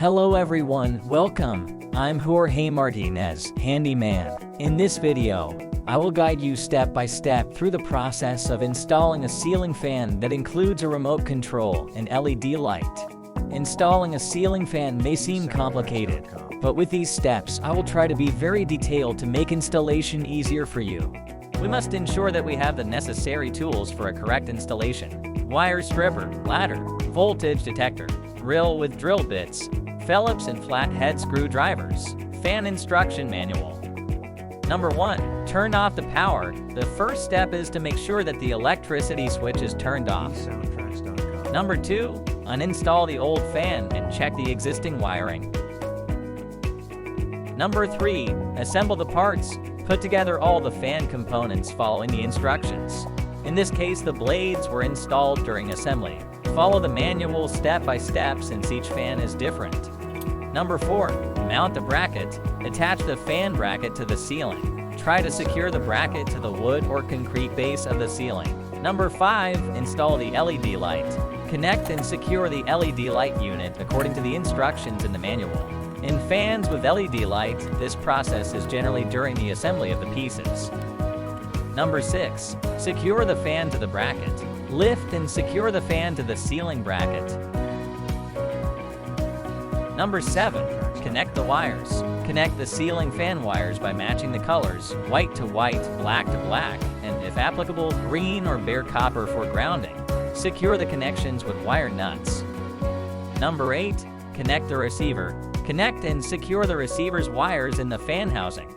Hello everyone, welcome. I'm Jorge Martinez, Handyman. In this video, I will guide you step by step through the process of installing a ceiling fan that includes a remote control and LED light. Installing a ceiling fan may seem complicated, but with these steps, I will try to be very detailed to make installation easier for you. We must ensure that we have the necessary tools for a correct installation. Wire stripper, ladder, voltage detector, drill with drill bits, Phillips and flathead screwdrivers, fan instruction manual. Number 1. Turn off the power. The first step is to make sure that the electricity switch is turned off. Number 2. Uninstall the old fan and check the existing wiring. Number 3. Assemble the parts. Put together all the fan components following the instructions. In this case, the blades were installed during assembly. Follow the manual step by step since each fan is different. Number 4. Mount the bracket. Attach the fan bracket to the ceiling. Try to secure the bracket to the wood or concrete base of the ceiling. Number 5. Install the LED light. Connect and secure the LED light unit according to the instructions in the manual. In fans with LED light, this process is generally during the assembly of the pieces. Number 6. Secure the fan to the bracket. Lift and secure the fan to the ceiling bracket. Number 7. Connect the wires. Connect the ceiling fan wires by matching the colors, white to white, black to black, and if applicable, green or bare copper for grounding. Secure the connections with wire nuts. Number 8. Connect the receiver. Connect and secure the receiver's wires in the fan housing.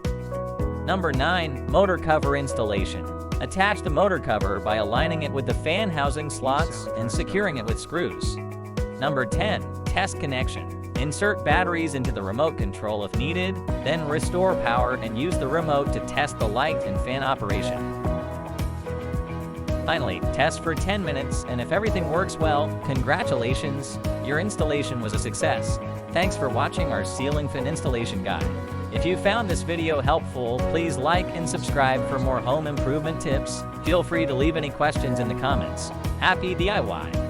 Number 9. Motor cover installation. Attach the motor cover by aligning it with the fan housing slots and securing it with screws. Number 10. Test connection. Insert batteries into the remote control if needed, then restore power and use the remote to test the light and fan operation. Finally, test for 10 minutes, and if everything works well, congratulations, your installation was a success. Thanks for watching our ceiling fan installation guide. If you found this video helpful, please like and subscribe for more home improvement tips. Feel free to leave any questions in the comments. Happy DIY!